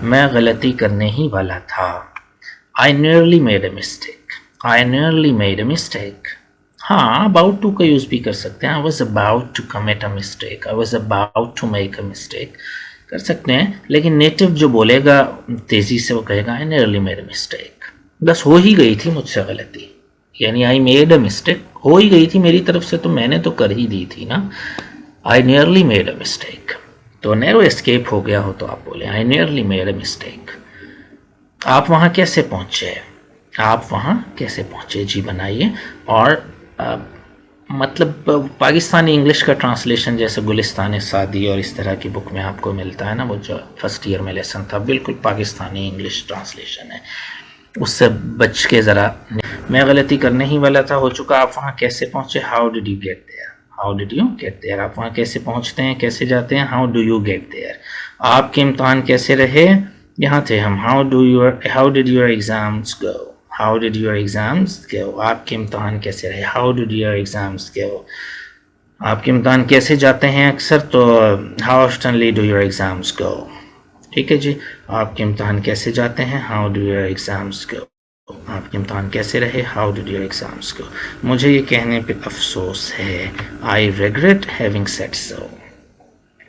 मैं गलती करने ही वाला था। I nearly made a mistake. I nearly made a mistake. हाँ, about to का यूज़ भी कर सकते हैं। I was about to commit a mistake. I was about to make a mistake कर सकते हैं, लेकिन नेटिव जो बोलेगा तेज़ी से वो कहेगा I nearly made a mistake. बस हो ही गई थी मुझसे गलती, यानी I made a mistake, हो ही गई थी मेरी तरफ से, तो मैंने तो कर ही दी थी ना। I nearly made a mistake. तो नैरो एस्केप हो गया हो तो आप बोले I nearly made a mistake. आप वहाँ कैसे पहुँचे? आप वहाँ कैसे पहुँचे जी बनाइए। और मतलब पाकिस्तानी इंग्लिश का ट्रांसलेशन जैसे गुलिस्तान सादी और इस तरह की बुक में आपको मिलता है ना, वो जो फर्स्ट ईयर में लेसन था, बिल्कुल पाकिस्तानी इंग्लिश ट्रांसलेशन है, उससे बच के ज़रा। मैं गलती करने ही वाला था, हो चुका। आप वहाँ कैसे पहुँचे? How did you get there? How did you get there? आप वहाँ कैसे पहुँचते हैं, कैसे जाते हैं? How do you get there? आपके इम्तहान कैसे रहे? यहाँ थे हम। How did your exams go? How did your exams go? आपके इम्तहान कैसे रहे? How did your exams go? आपके इम्तहान कैसे जाते हैं अक्सर? तो how oftenly do your exams go? ठीक है जी। आपके इम्तहान कैसे जाते हैं? How do your exams go? आपके इम्तहान कैसे रहे? हाउ डिड योर एग्ज़ाम्स गो? मुझे ये कहने पे अफसोस है। आई रेग्रेट हैविंग सेड सो।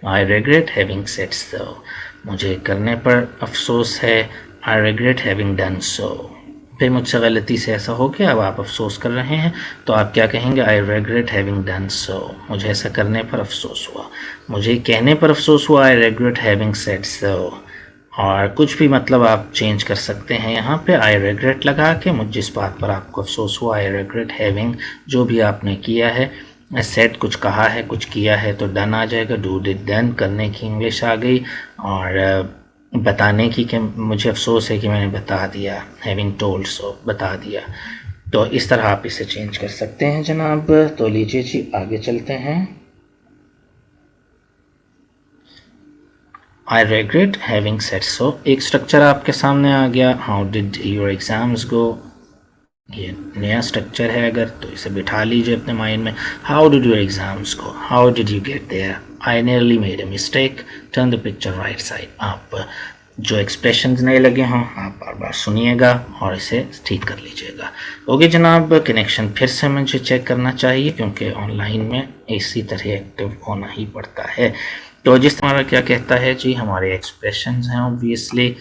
आई रेग्रेट हैविंग सेड सो। मुझे करने पर अफसोस है। आई रेग्रेट हैविंग डन सो। फिर मुझसे गलती से ऐसा हो गया, अब आप अफसोस कर रहे हैं, तो आप क्या कहेंगे? आई रेग्रेट हैविंग डन सो। मुझे ऐसा करने पर अफसोस हुआ, मुझे कहने पर अफसोस हुआ। आई रेग्रेट हैविंग सेड सो। और कुछ भी मतलब आप चेंज कर सकते हैं यहाँ पे आई रेग्रेट लगा के। मुझे जिस बात पर आपको अफसोस हुआ, आई रेग्रेट हैविंग जो भी आपने किया है। सेड कुछ कहा है, कुछ किया है, तो डन आ जाएगा। डू डिड डन, करने की इंग्लिश आ गई। और बताने की कि मुझे अफसोस है कि मैंने बता दिया, हैविंग टोल्ड सो, बता दिया। तो इस तरह आप इसे चेंज कर सकते हैं जनाब। तो लीजिए जी आगे चलते हैं। आई रेग्रेट हैविंग सेड सो। एक स्ट्रक्चर आपके सामने आ गया। हाउ डिड योर एग्ज़ाम्स गो, ये नया स्ट्रक्चर है, अगर तो इसे बिठा लीजिए अपने माइंड में। How did your exams go? How did you get there? I nearly made a mistake. Turn the picture right side. आप जो एक्सप्रेशंस नए लगे हों आप बार बार सुनिएगा और इसे ठीक कर लीजिएगा। ओके जनाब, कनेक्शन फिर से मुझे चेक करना चाहिए क्योंकि ऑनलाइन में इसी तरह एक्टिव होना ही पड़ता है। तो जिस हमारा क्या कहता है जी, हमारे एक्सप्रेशंस हैं ऑब्वियसली।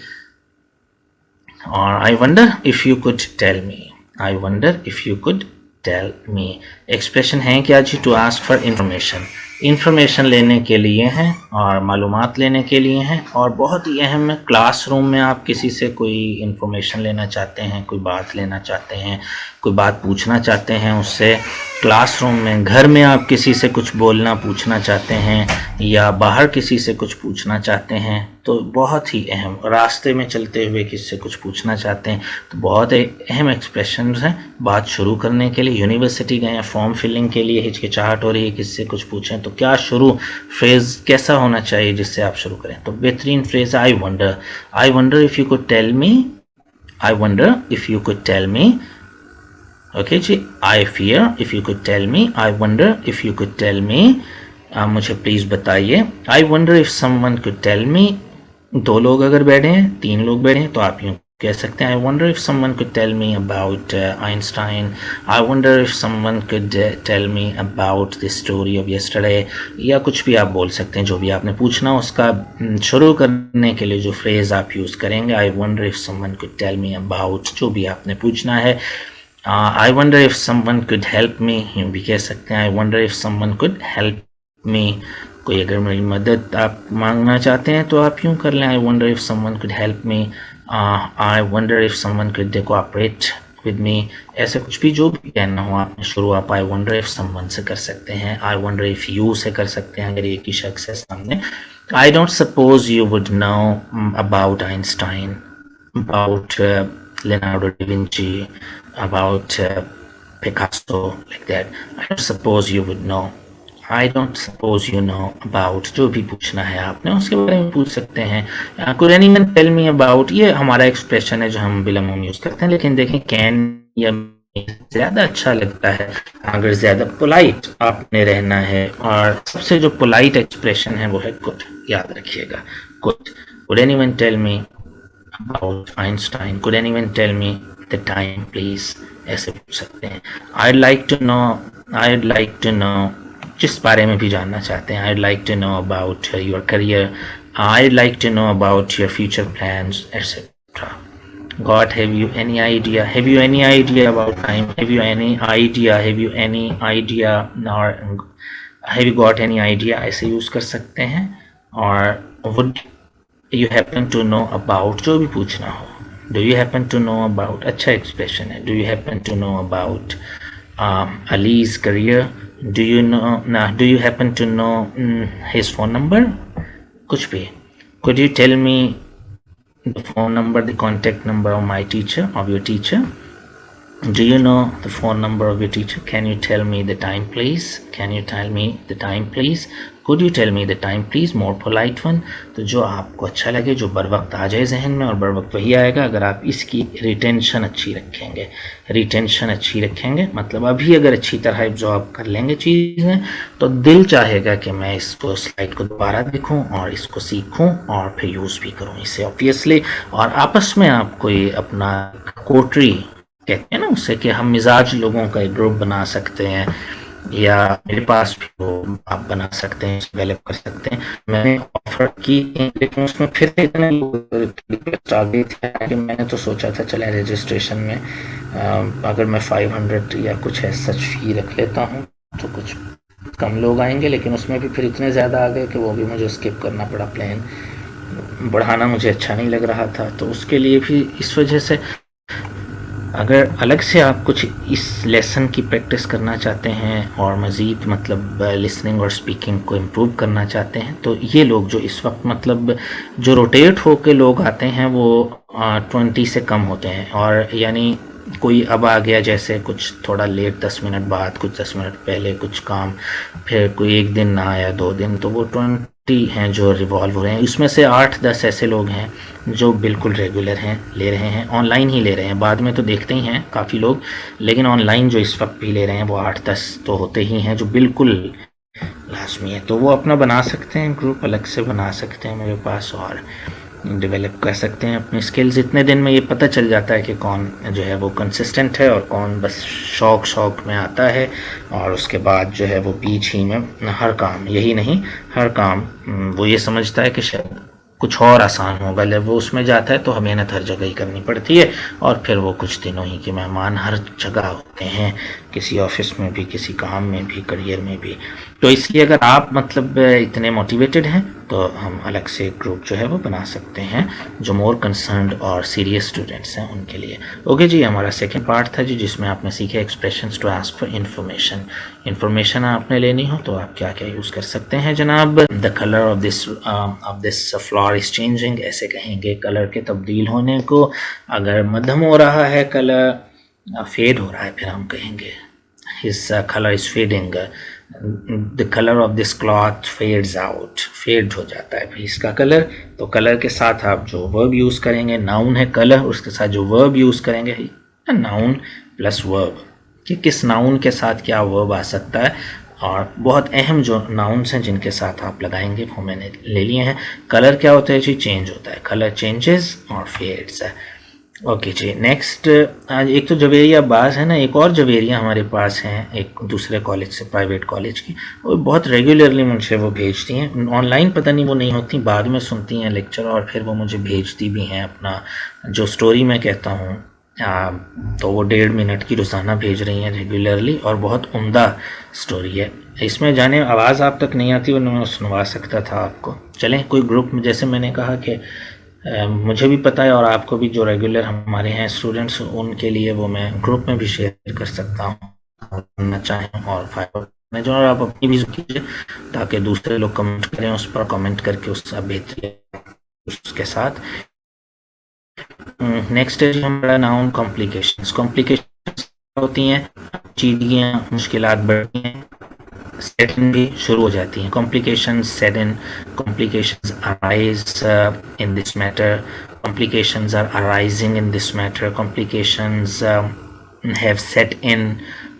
और I wonder if you could tell me. I wonder if you could tell me expression है क्या जी? To ask for information. Information लेने के लिए हैं और मालूमात लेने के लिए हैं। और बहुत ही अहम है, क्लासरूम में आप किसी से कोई इंफॉर्मेशन लेना चाहते हैं, कोई बात लेना चाहते हैं, कोई बात पूछना चाहते हैं उससे। क्लासरूम में, घर में आप किसी से कुछ बोलना पूछना चाहते हैं, या बाहर किसी से कुछ पूछना चाहते हैं, तो बहुत ही अहम। रास्ते में चलते हुए किसी से कुछ पूछना चाहते हैं, तो बहुत अहम एक्सप्रेशन हैं बात शुरू करने के लिए। यूनिवर्सिटी गए हैं, फॉर्म फिलिंग के लिए हिचकिचाहट हो रही है, किसी से कुछ पूछें तो क्या शुरू फ्रेज़ कैसा होना चाहिए जिससे आप शुरू करें? तो बेहतरीन phrase I wonder. I wonder if you could tell me. I wonder if you could tell me. Okay जी। I fear if you could tell me. I wonder if you could tell me. आप मुझे please बताइए। I wonder if someone could tell me. दो लोग अगर बैठे हैं, तीन लोग बैठे हैं, तो आप यूँ कह सकते हैं I wonder if someone could tell me about Einstein. I wonder if someone could tell me about the story of yesterday. या कुछ भी आप बोल सकते हैं, जो भी आपने पूछना उसका शुरू करने के लिए जो फ्रेज़ आप यूज़ करेंगे, I wonder if someone could tell me about, जो भी आपने पूछना है। I wonder if someone could help me, यूँ भी कह सकते हैं I wonder if someone could help me. कोई अगर मेरी मदद आप मांगना चाहते हैं तो आप यूँ कर लें, आई wonder if someone could help me. I wonder if someone could cooperate with me. ऐसे कुछ भी जो भी कहना हो आपने शुरू, आप आई वंडर इफ़ समवन से कर सकते हैं। आई वंडर इफ़ यू से कर सकते हैं अगर एक ही शख्स है सामने। I don't suppose you would know about Einstein, about Leonardo da Vinci, about Picasso, like that. I don't suppose you would know. I don't suppose you know about, जो भी पूछना है आपने उसके बारे में पूछ सकते हैं। Could anyone tell me about, ये हमारा एक्सप्रेशन है जो हम बिलमूम यूज़ करते हैं, लेकिन देखें कैन या ज़्यादा अच्छा लगता है अगर ज़्यादा पोलाइट आपने रहना है। और सबसे जो पोलाइट एक्सप्रेशन है वो है कुड, याद रखिएगा could. Would anyone tell me? about Einstein. Could anyone tell me the time, please? ऐसे पूछ सकते हैं. I'd like to know जिस बारे में भी जानना चाहते हैं. I'd like to know about your career. I'd like to know about your future plans, etc. God, have you any idea? Have you any idea about time? Have you any idea? Have you any idea? Or have you got any idea? ऐसे use कर सकते हैं. और would you happen to know about, जो भी पूछना हो. Do you happen to know about, अच्छा एक्सप्रेशन है. Do you happen to know about Ali's career? Do you happen to know his phone number? कुछ भी. Could you tell me the phone number, the contact number of my teacher, of your teacher? Do you know the phone number of your teacher? Can you tell me the time, please? Can you tell me the time, please? Could you tell me the time, please? More polite one. तो जो आपको अच्छा लगे, जो बर वक्त आ जाए जहन में, और बर वक्त वही आएगा अगर आप इसकी रिटेंशन अच्छी रखेंगे. रिटेंशन अच्छी रखेंगे मतलब अभी अगर अच्छी तरह एब्जॉर्ब कर लेंगे चीज़ें, तो दिल चाहेगा कि मैं इसको स्लाइड को दोबारा देखूं और इसको सीखूं और फिर यूज़ भी करूं इसे ऑब्वियसली. और आपस में आपको ये अपना कोटरी कहते हैं ना उससे, कि हम मिजाज लोगों का एक ग्रुप बना सकते हैं, या मेरे पास भी वो आप बना सकते हैं, डेवलप कर सकते हैं. मैंने ऑफर की लेकिन उसमें फिर इतने रिक्वेस्ट आ गई थी कि मैंने तो सोचा था चले रजिस्ट्रेशन में अगर मैं 500 या कुछ ऐसा सच फी रख लेता हूँ तो कुछ कम लोग आएंगे, लेकिन उसमें भी फिर इतने ज़्यादा आ गए कि वो भी मुझे स्किप करना पड़ा. प्लान बढ़ाना मुझे अच्छा नहीं लग रहा था, तो उसके लिए भी इस वजह से अगर अलग से आप कुछ इस लेसन की प्रैक्टिस करना चाहते हैं और मज़ीद मतलब लिसनिंग और स्पीकिंग को इम्प्रूव करना चाहते हैं, तो ये लोग जो इस वक्त मतलब जो रोटेट होकर लोग आते हैं वो 20 से कम होते हैं. और यानी कोई अब आ गया जैसे कुछ थोड़ा लेट 10 मिनट बाद, कुछ 10 मिनट पहले कुछ काम, फिर कोई एक दिन ना आया 2 दिन, तो वो 20 हैं जो रिवॉल्व हो रहे हैं. इसमें से 8-10 ऐसे लोग हैं जो बिल्कुल रेगुलर हैं, ले रहे हैं, ऑनलाइन ही ले रहे हैं. बाद में तो देखते ही हैं काफ़ी लोग, लेकिन ऑनलाइन जो इस वक्त भी ले रहे हैं वो 8-10 तो होते ही हैं जो बिल्कुल लाजमी है. तो वो अपना बना सकते हैं, ग्रुप अलग से बना सकते हैं मेरे पास, और डेवलप कर सकते हैं अपनी स्किल्स. इतने दिन में ये पता चल जाता है कि कौन जो है वो कंसिस्टेंट है और कौन बस शौक में आता है, और उसके बाद जो है वो बीच ही में हर काम, यही नहीं हर काम वो ये समझता है कि शायद कुछ और आसान होगा, जब वो उसमें जाता है तो हमें मेहनत हर जगह ही करनी पड़ती है, और फिर वो कुछ दिनों ही के मेहमान हर जगह होते हैं, किसी ऑफिस में भी, किसी काम में भी, करियर में भी. तो इसलिए अगर आप मतलब इतने मोटिवेटेड हैं तो हम अलग से एक ग्रुप जो है वो बना सकते हैं जो मोर कंसर्न्ड और सीरियस स्टूडेंट्स हैं उनके लिए. ओके जी, हमारा सेकंड पार्ट था जी जिसमें आपने सीखे expressions to ask for information. Information आपने लेनी हो तो आप क्या क्या यूज़ कर सकते हैं जनाब. The colour of this flower is changing, ऐसे कहेंगे कलर के तब्दील होने को. अगर मध्यम हो रहा है कलर, फेड हो रहा है, फिर हम कहेंगे his color is fading. The color of this cloth fades out. Fade हो जाता है भाई इसका कलर. तो कलर के साथ आप जो वर्ब यूज़ करेंगे, नाउन है कलर, उसके साथ जो वर्ब यूज़ करेंगे नाउन प्लस वर्ब, कि किस नाउन के साथ क्या वर्ब आ सकता है. और बहुत अहम जो नाउन्स हैं जिनके साथ आप लगाएंगे वो मैंने ले लिए हैं. कलर क्या होता है जी? चेंज होता है. कलर चेंजेस और फेड्स है. ओके जी, नेक्स्ट आज एक तो जवेरिया बाज है ना, एक और जवेरिया हमारे पास हैं एक दूसरे कॉलेज से, प्राइवेट कॉलेज की. वो बहुत रेगुलरली मुझे वो भेजती हैं ऑनलाइन, पता नहीं वो नहीं होती, बाद में सुनती हैं लेक्चर और फिर वो मुझे भेजती भी हैं अपना जो स्टोरी मैं कहता हूँ. तो वो 1.5 मिनट की रोज़ाना भेज रही हैं रेगुलरली, और बहुत उम्दा स्टोरी है. इसमें जाने आवाज़ आप तक नहीं आती वरना मैं सुनवा सकता था आपको. चलें, कोई ग्रुप में, जैसे मैंने कहा कि मुझे भी पता है और आपको भी, जो रेगुलर हमारे हैं स्टूडेंट्स, उनके लिए वो मैं ग्रुप में भी शेयर कर सकता हूँ ना चाहें, और फाइवर में जो आप अपनी भी कीजिए ताकि दूसरे लोग कमेंट करें उस पर, कमेंट करके उसका बेहतरीन उसके साथ. नेक्स्ट है हमारा नाउन कॉम्प्लिकेशंस. कॉम्प्लिकेशंस होती हैं, चीज़ें मुश्किलात बढ़ती हैं, सेट इन भी शुरू हो जाती हैं. Complications set in, complications arise in this matter, complications are arising in this matter, complications have set in,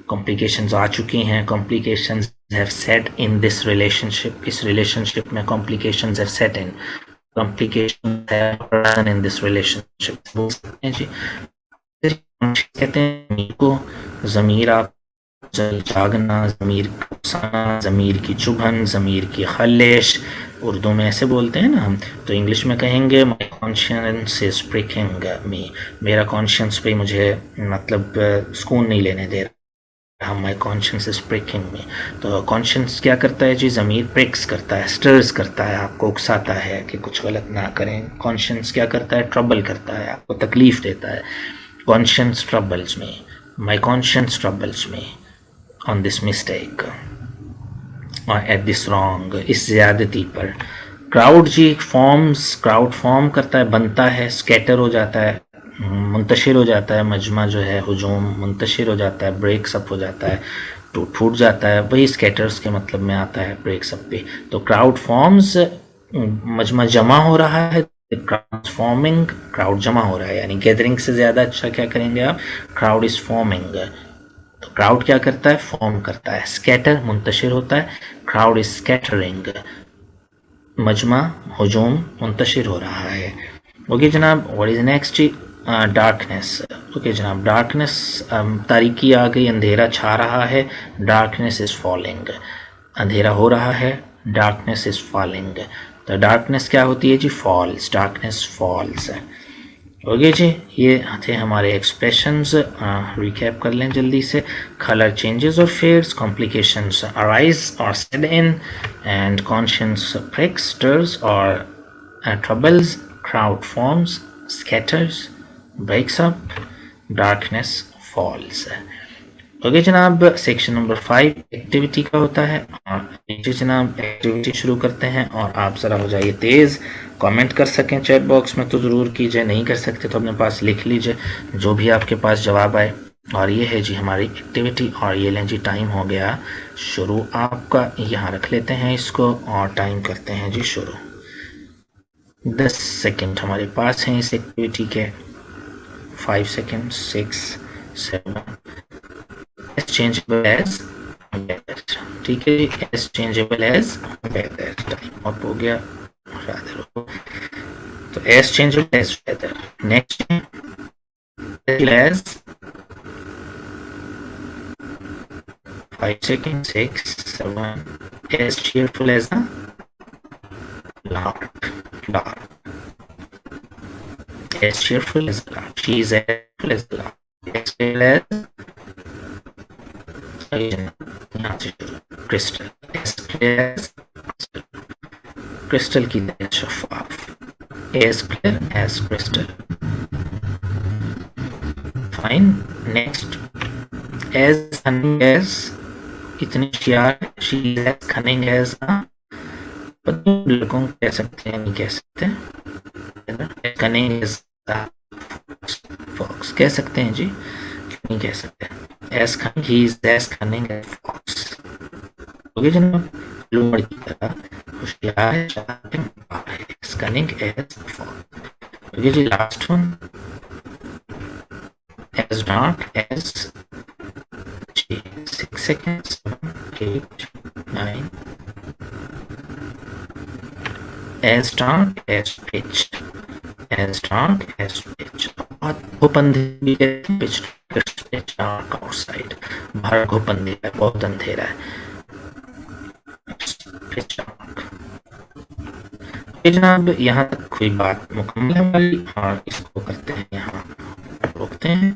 complications आ चुकी हैं, complications have set in this relationship, इस रिलेशनशिप में complications have set in, complications have arisen in this relationship. बोल सकते हैं जी। कहते हैं ज़मीर को, ज़मीर आप जागना, ज़मीर का उकसाना, ज़मीर की चुभन, ज़मीर की खलिश, उर्दू में ऐसे बोलते हैं ना हम। तो इंग्लिश में कहेंगे माई कॉन्शियंस इज प्रिकिंग मी, मेरा कॉन्शियंस पे मुझे मतलब सुकून नहीं लेने दे रहा, माई कॉन्शियंस इज प्रिकिंग मी। तो कॉन्शियंस क्या करता है जी, ज़मीर प्रिक्स करता है, स्टर्स करता है, आपको उकसाता है कि कुछ गलत ना करें। कॉन्शियंस क्या करता है, ट्रबल करता है, आपको तकलीफ़ देता है। Conscience troubles me, my conscience troubles me on this mistake or at this wrong, इस ज़्यादती पर। Crowd G forms, crowd form करता है, बनता है, स्कैटर हो जाता है, मुंतशिर हो जाता है, मजमा जो है हुजूम मुंतशिर हो जाता है, ब्रेक्स अप हो जाता है, टूट जाता है, वही स्कैटर्स के मतलब में आता है ब्रेक्स अप पे। तो क्राउड फॉर्म्स, मजमा जमा हो रहा है, ट्रांसफॉर्मिंग, क्राउड जमा हो रहा है, यानी गैदरिंग से ज़्यादा अच्छा क्या करेंगे आप, क्राउड इज फॉर्मिंग। तो क्राउड क्या करता है, फॉर्म करता है। स्कैटर मुंतशिर होता है, क्राउड इज स्कैटरिंग, मजमा हुजूम मुंतशिर हो रहा है। ओके जनाब, what is next, darkness. Okay जनाब, डार्कनेस, तारीकी आ गई, अंधेरा छा रहा है, डार्कनेस इज फॉलिंग, अंधेरा हो रहा है, डार्कनेस इज फॉलिंग। तो डार्कनेस क्या होती है जी, फॉल्स, डार्कनेस फॉल्स। ओके जी, ये थे हमारे एक्सप्रेशंस। रिकैप कर लें जल्दी से। कलर चेंजेस और फेड्स, कॉम्प्लिकेशंस अराइज और set in, and conscience pricks, stirs और troubles, crowd forms, scatters, breaks up, darkness falls. Okay जनाब, सेक्शन नंबर 5 एक्टिविटी का होता है। और नीचे जनाब एक्टिविटी शुरू करते हैं, और आप ज़रा हो जाइए तेज़, कमेंट कर सकें चैट बॉक्स में तो ज़रूर कीजिए, नहीं कर सकते तो अपने पास लिख लीजिए जो भी आपके पास जवाब आए। और ये है जी हमारी एक्टिविटी, और ये लें जी टाइम हो गया शुरू आपका। यहाँ रख लेते हैं इसको और टाइम करते हैं जी शुरू। 10 सेकेंड हमारे पास हैं इस एक्टिविटी के। 5 सेकेंड, 6, 7, changeable as weather, ठीक है, as changeable as weather। Time up हो गया, rather तो as changeable as weather। next as 5 seconds, 6, 7, as cheerful as a lark, as cheerful as a lark, she is as cheerful as a lark, as well as crystal, crystal की तरह शफाफ, as clear as crystal. Fine, next, as cunning as, इतनी होशियार, she is as cunning as, लड़कों कह सकते हैं, नहीं कह सकते, कनिंग एज फॉक्स कह सकते हैं जी, नहीं कह सकते। as cunning, he is as cunning as fox। Okay जनाब, लूमड़ की तरह होशियार है, as cunning as fox। Okay जी, last one, as dark as 6 seconds, 7, 8, 9, as dark as pitch, as dark as pitch। घुपंधी पिच, dark outside, बाहर घुपंधी है, बहुत अंधेरा है, pitch dark। जनाब यहाँ तक कोई बात मुकम्मल है हमारी, और इसको करते हैं यहाँ रोकते हैं।